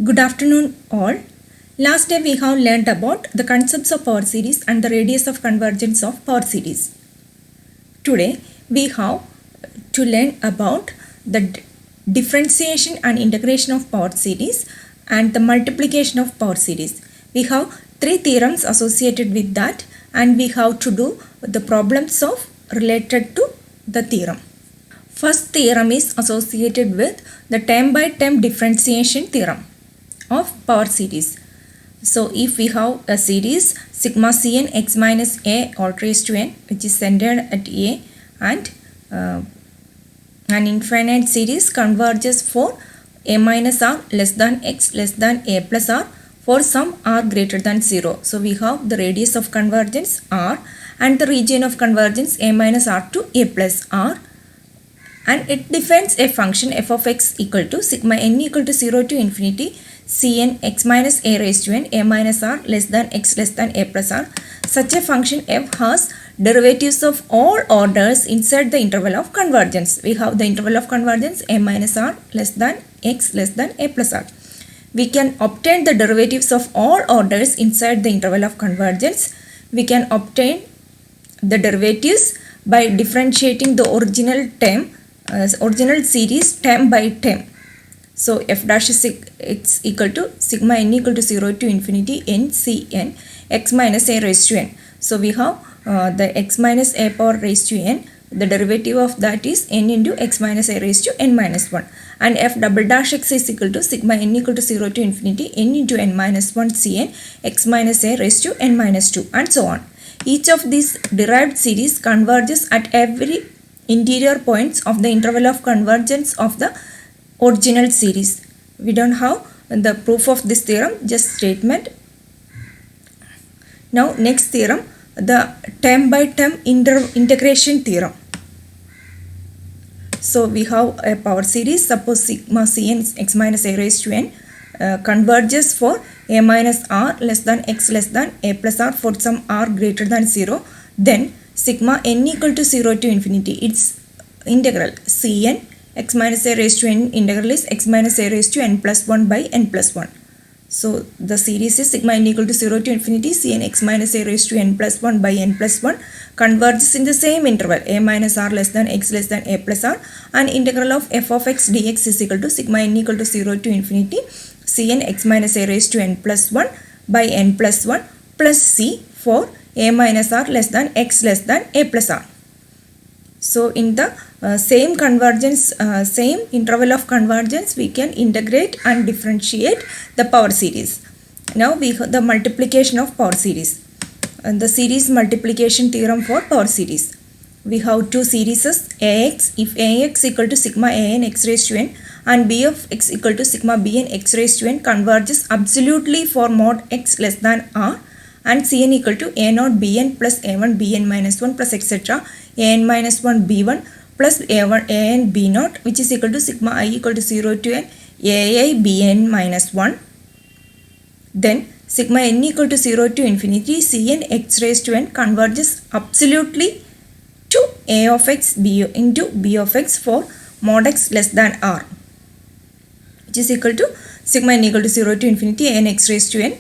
Good afternoon all. Last day we have learned about the concepts of power series and the radius of convergence of power series. Today we have to learn about the differentiation and integration of power series and the multiplication of power series. We have three theorems associated with that and we have to do the problems of related to the theorem. First theorem is associated with the term by term differentiation theorem of power series. So if we have a series sigma Cn x minus a all raised to n, which is centered at a, and an infinite series converges for a minus r less than x less than a plus r for some r greater than 0. So we have the radius of convergence r and the region of convergence a minus r to a plus r, and it defines a function f of x equal to sigma n equal to 0 to infinity Cn x minus a raised to n a minus r less than x less than a plus r. Such a function f has derivatives of all orders inside the interval of convergence. We have the interval of convergence a minus r less than x less than a plus r. We can obtain the derivatives of all orders inside the interval of convergence. We can obtain the derivatives by differentiating the original term, original series term by term. So f dash is x equal to sigma n equal to 0 to infinity n Cn x minus a raised to n. So we have the x minus a power raised to n. The derivative of that is n into x minus a raised to n minus 1. And f double dash x is equal to sigma n equal to 0 to infinity n into n minus 1 Cn x minus a raised to n minus 2, and so on. Each of these derived series converges at every interior points of the interval of convergence of the original series. We don't have the proof of this theorem, just statement. Now next theorem, the term by term integration theorem. So we have a power series, suppose sigma Cn x minus a raised to n converges for a minus r less than x less than a plus r for some r greater than 0. Then sigma n equal to 0 to infinity, its integral Cn x minus a raised to n integral is x minus a raised to n plus 1 by n plus 1. So the series is sigma n equal to 0 to infinity Cn x minus a raised to n plus 1 by n plus 1 converges in the same interval a minus r less than x less than a plus r, and integral of f of x dx is equal to sigma n equal to 0 to infinity Cn x minus a raised to n plus 1 by n plus 1 plus c for a minus r less than x less than a plus r. So in the same convergence, same interval of convergence, we can integrate and differentiate the power series. Now we have the multiplication of power series and the series multiplication theorem for power series. We have two series ax. If ax equal to sigma an x raised to n and b of x equal to sigma bn x raised to n converges absolutely for mod x less than r, and Cn equal to a naught bn plus a1 bn minus 1 plus etc. an minus 1 b1 plus a1 an b naught, which is equal to sigma I equal to 0 to n ai bn minus 1. Then sigma n equal to 0 to infinity Cn x raised to n converges absolutely to a of x b into b of x for mod x less than r, which is equal to sigma n equal to 0 to infinity an x raised to n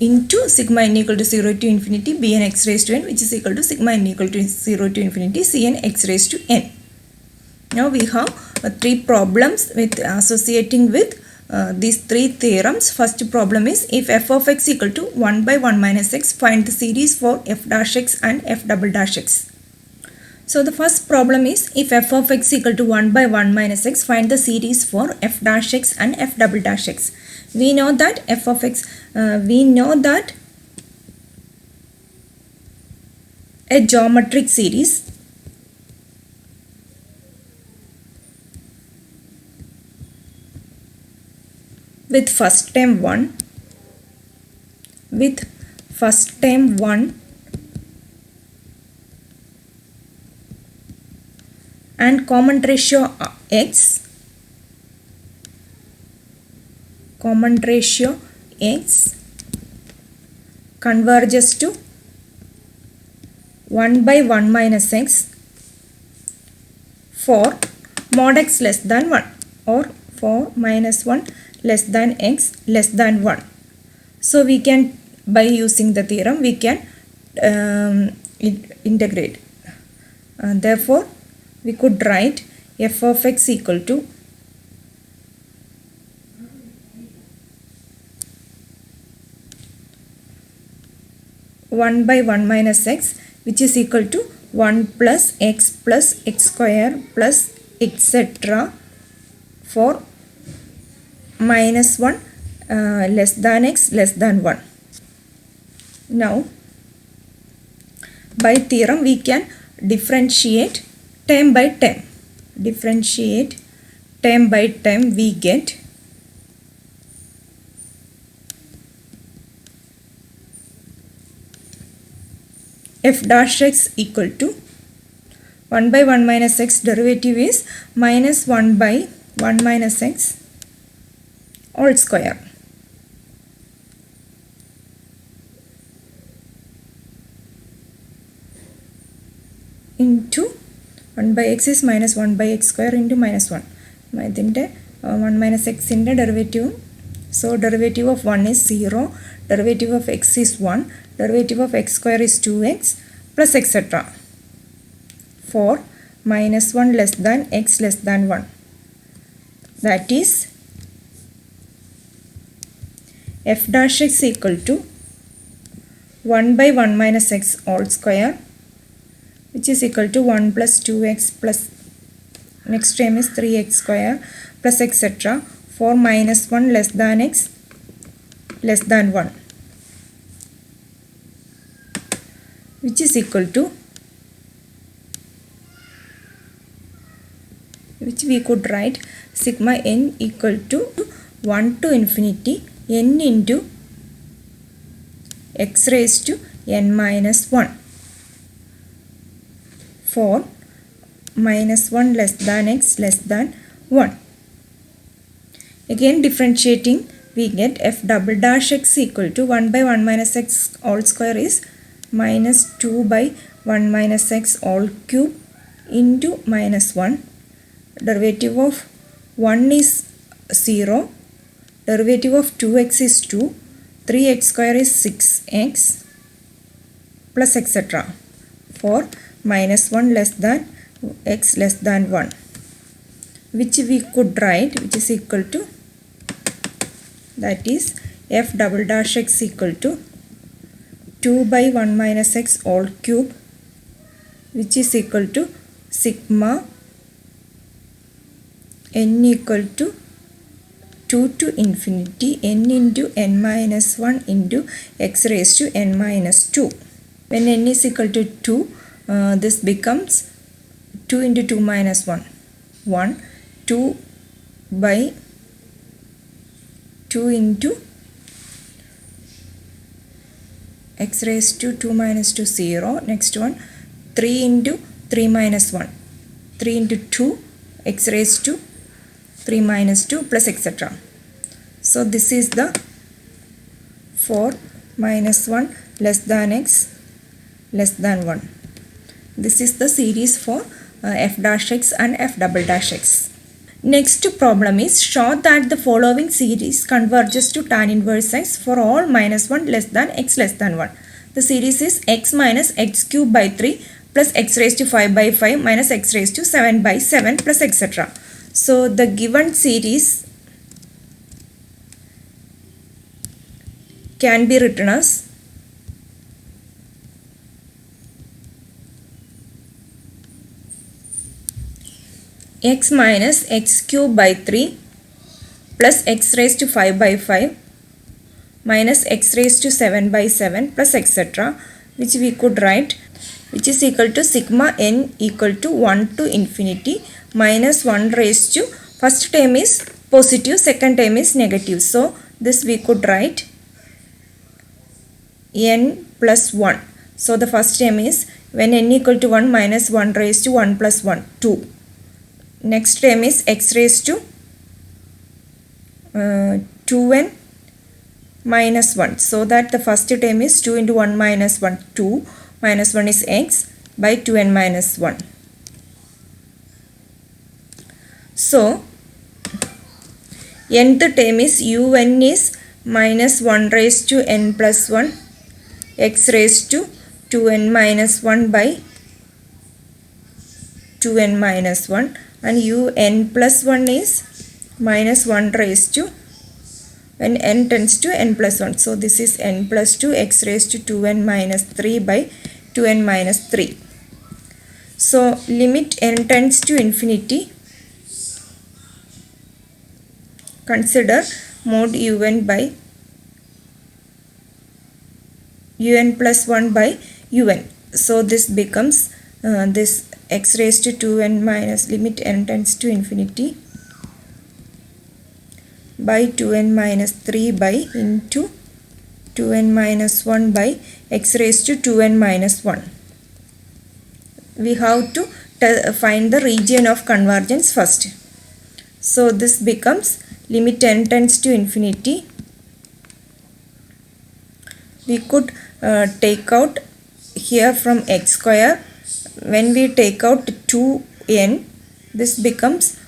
into sigma n equal to 0 to infinity bn x raised to n, which is equal to sigma n equal to 0 to infinity Cn x raised to n. Now we have three problems with associating with these three theorems. First problem is, if f of x equal to 1 by 1 minus x, find the series for f dash x and f double dash x. So the first problem is, if f of x equal to 1 by 1 minus x, find the series for f dash x and f double dash x. We know that f of x, we know that a geometric series with first term 1, with first term 1 and common ratio x, common ratio x converges to 1 by 1 minus x for mod x less than 1 or for minus 1 less than x less than 1. So we can, by using the theorem, we can integrate. Therefore, we could write f of x equal to 1 by 1 minus x, which is equal to 1 plus x square plus etc. for minus 1 less than x less than 1. Now, by theorem, we can differentiate term by term. Differentiate term by term, we get f dash x equal to 1 by 1 minus x, derivative is minus 1 by 1 minus x all square, into 1 by x is minus 1 by x square into minus 1. 1 minus x in the derivative. So derivative of 1 is 0, derivative of x is 1, derivative of x square is 2x plus etc. for minus 1 less than x less than 1. That is f dash x equal to 1 by 1 minus x all square, which is equal to 1 plus 2x plus next term is 3x square plus etc. for minus 1 less than x less than 1, which is equal to, which we could write sigma n equal to 1 to infinity n into x raised to n minus 1 for minus 1 less than x less than 1. Again differentiating, we get f double dash x equal to 1 by 1 minus x all square is minus 2 by 1 minus x all cube into minus 1. Derivative of 1 is 0, derivative of 2x is 2, 3x square is 6x plus etc. for minus 1 less than x less than 1, which we could write, which is equal to, that is f double dash x equal to 2 by 1 minus x all cube, which is equal to sigma n equal to 2 to infinity n into n minus 1 into x raised to n minus 2. When n is equal to 2, this becomes 2 into 2 minus 1, 1, 2 by 2 into x raised to 2 minus 2, 0. Next one, 3 into 3 minus 1, 3 into 2 x raised to 3 minus 2 plus etc. So this is the for minus 1 less than x less than 1. This is the series for f dash x and f double dash x. Next problem is, show that the following series converges to tan inverse x for all minus 1 less than x less than 1. The series is x minus x cube by 3 plus x raised to 5 by 5 minus x raised to 7 by 7 plus etc. So the given series can be written as x minus x cube by 3 plus x raised to 5 by 5 minus x raised to 7 by 7 plus etc., which we could write, which is equal to sigma n equal to 1 to infinity minus 1 raised to, first term is positive, second term is negative. So this we could write n plus 1. So the first term is, when n equal to 1, minus 1 raised to 1 plus 1, 2. Next term is x raised to 2n minus 1. So that the first term is 2 into 1 minus 1, 2, minus 1 is x by 2n minus 1. So nth term is un is minus 1 raised to n plus 1 x raised to 2n minus 1 by 2n minus 1, and un plus 1 is minus 1 raised to when n tends to n plus 1. So this is n plus 2 x raised to 2n minus 3 by 2n minus 3. So limit n tends to infinity, consider mod un by un plus 1 by un. So this becomes this x raised to 2n minus limit n tends to infinity by 2n minus 3 by into 2n minus 1 by x raised to 2n minus 1. We have to find the region of convergence first. So this becomes limit n tends to infinity. We could take out here from x square. When we take out 2n, this becomes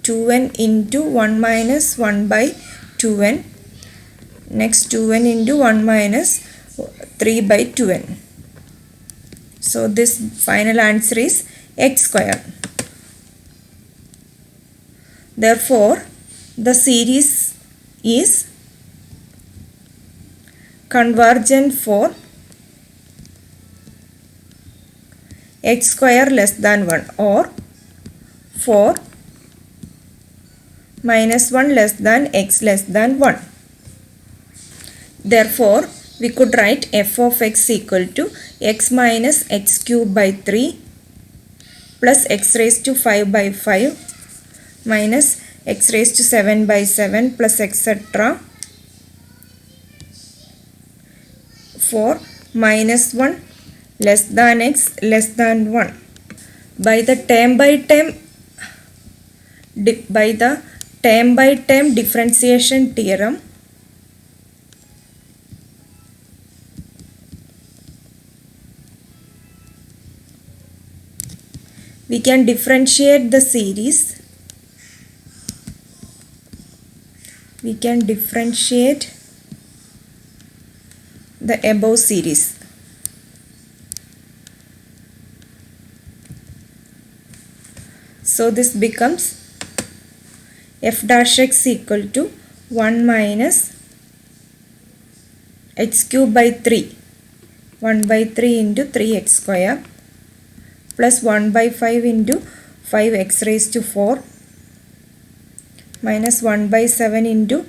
2n into 1 minus 1 by 2n. Next 2n into 1 minus 3 by 2n. So this final answer is x square. Therefore, the series is convergent for x square less than 1 or for minus 1 less than x less than 1. Therefore, we could write f of x equal to x minus x cube by 3 plus x raised to 5 by 5 minus x raised to 7 by 7 plus etc. for minus 1 less than x less than 1. By the term by term differentiation theorem, we can differentiate the series. We can differentiate the above series. So this becomes f dash x equal to 1 minus x cube by 3, 1 by 3 into 3x square plus 1 by 5 into 5x raised to 4 minus 1 by 7 into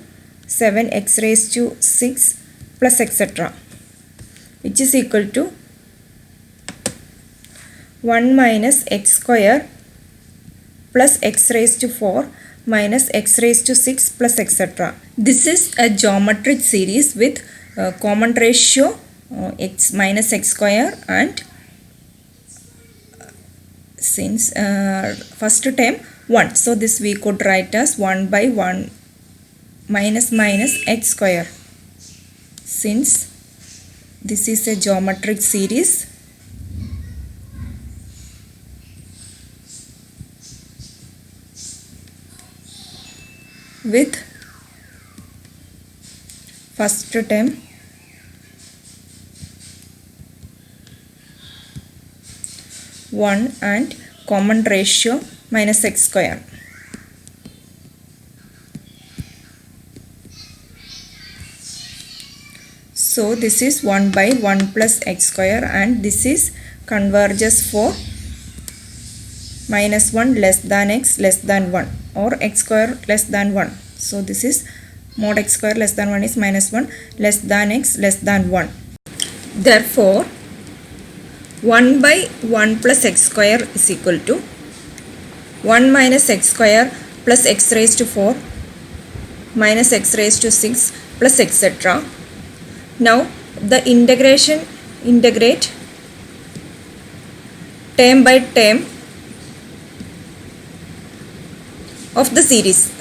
7x raised to 6 plus etc., which is equal to 1 minus x square plus x raised to 4 minus x raised to 6 plus etc. This is a geometric series with common ratio x minus x square, and since first term 1, so this we could write as 1 by 1 minus minus x square. Since this is a geometric series, with first term 1 and common ratio minus x square. So this is 1 by 1 plus x square, and this is converges for minus 1 less than x less than 1 or x square less than 1. So this is mod x square less than 1 is minus 1 less than x less than 1. Therefore, 1 by 1 plus x square is equal to 1 minus x square plus x raised to 4 minus x raised to 6 plus etc. Now the integrate term by term of the series.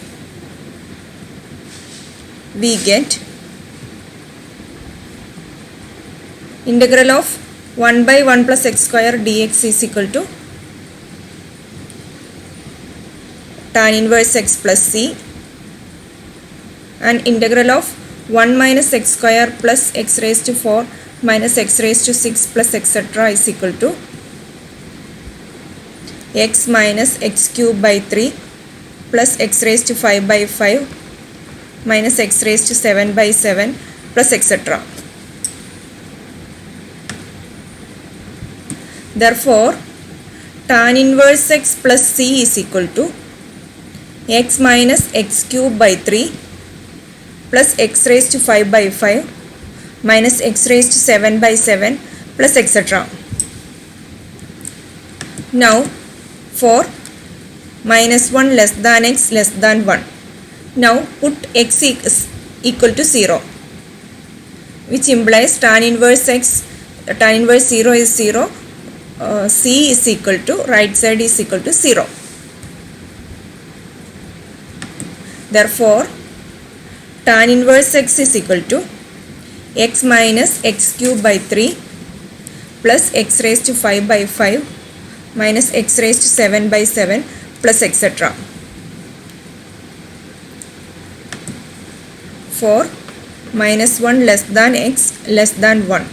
We get integral of 1 by 1 plus x square dx is equal to tan inverse x plus c and integral of 1 minus x square plus x raised to 4 minus x raised to 6 plus etc. is equal to x minus x cube by 3 plus x raised to 5 by 5 minus x raised to 7 by 7 plus etc. Therefore, tan inverse x plus c is equal to x minus x cube by 3 plus x raised to 5 by 5 minus x raised to 7 by 7 plus etc. Now, for minus 1 less than x less than 1. Now, put x is equal to 0, which implies tan inverse 0 is 0. C is equal to, right side is equal to 0. Therefore, tan inverse x is equal to x minus x cube by 3 plus x raised to 5 by 5 minus x raised to 7 by 7 plus etc. For minus 1 less than x less than 1.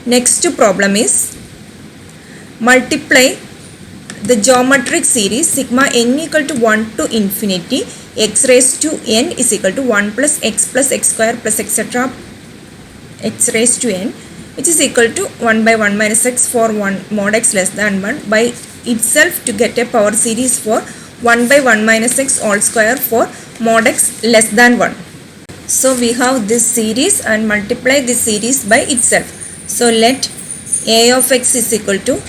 Next problem is multiply the geometric series sigma n equal to 1 to infinity x raised to n is equal to 1 plus x square plus etc. x raised to n, which is equal to 1 by 1 minus x for 1 mod x less than 1 by itself to get a power series for 1 by 1 minus x all square for mod x less than 1. So we have this series and multiply this series by itself. So let a of x is equal to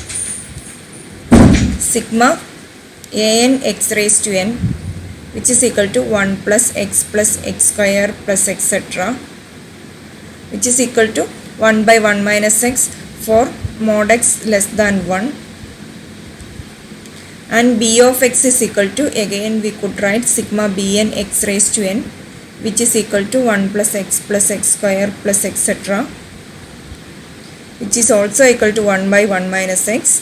sigma an x raised to n, which is equal to 1 plus x square plus etc., which is equal to 1 by 1 minus x for mod x less than 1, and b of x is equal to, again we could write sigma bn x raised to n, which is equal to 1 plus x square plus etc., which is also equal to 1 by 1 minus x,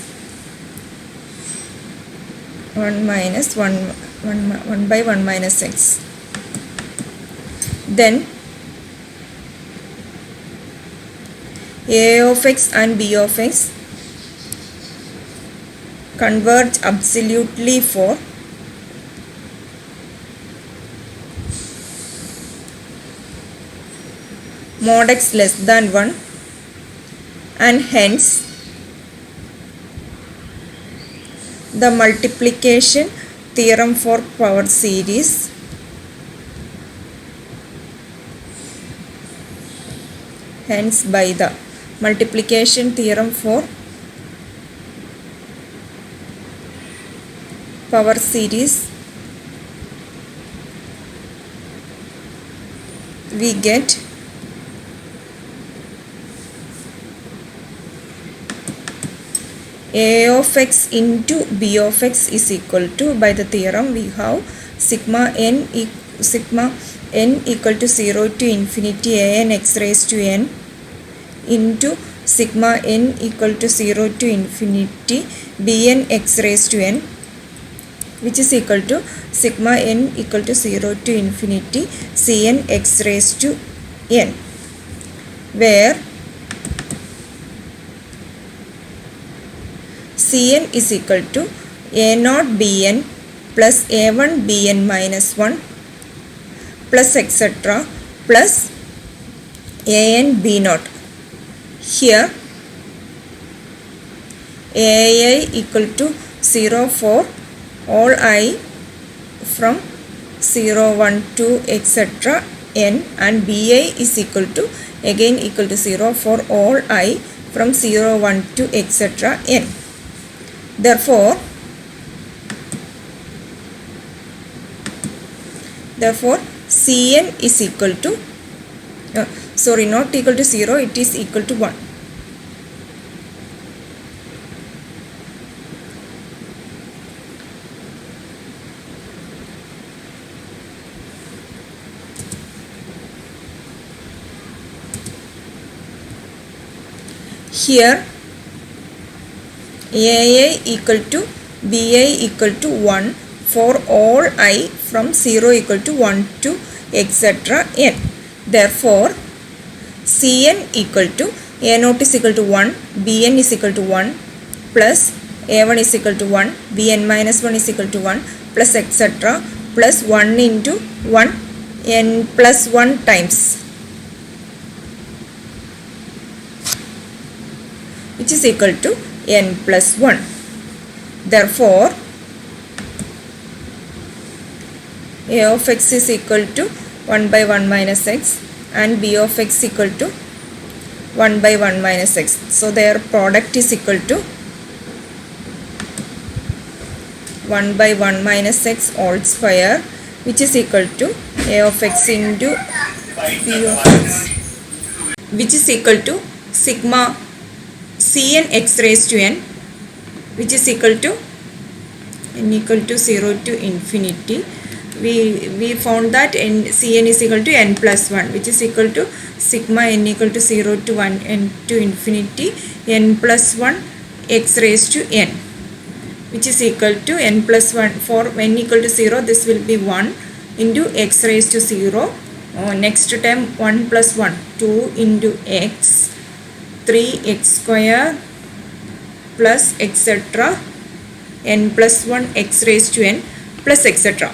1 by 1 minus x. Then a of x and b of x converge absolutely for mod x less than 1, and hence the multiplication theorem for power series by the multiplication theorem for power series we get a of x into b of x is equal to, by the theorem we have sigma n equal to 0 to infinity an x raised to n into sigma n equal to 0 to infinity bn x raised to n, which is equal to sigma n equal to 0 to infinity cn x raised to n, where Cn is equal to a0 bn plus a1 bn minus 1 plus etc. plus an b0. Here ai equal to 0 for all I from 0, 1, 2 etc. n, and bi is equal to, again equal to 0 for all I from 0, 1, 2 etc. n. Therefore, Cn is equal to, not equal to 0, it is equal to 1. Here ai equal to bi equal to 1 for all I from 0 equal to 1 to etc. n. Therefore, Cn equal to A0 is equal to 1, Bn is equal to 1 plus A1 is equal to 1, Bn minus 1 is equal to 1 plus etc. plus 1 into 1 n plus 1 times, which is equal to n plus 1. Therefore, A of x is equal to 1 by 1 minus x and B of x equal to 1 by 1 minus x. So their product is equal to 1 by 1 minus x all square, which is equal to A of x into B of x, which is equal to sigma Cn x raised to n, which is equal to n equal to 0 to infinity. We found that Cn is equal to n plus 1, which is equal to sigma n equal to 0 to 1 n to infinity n plus 1 x raised to n, which is equal to n plus 1. For n equal to 0, this will be 1 into x raised to 0. Next term 1 plus 1, 2 into x, 3x square plus etc. n plus 1 x raised to n plus etc.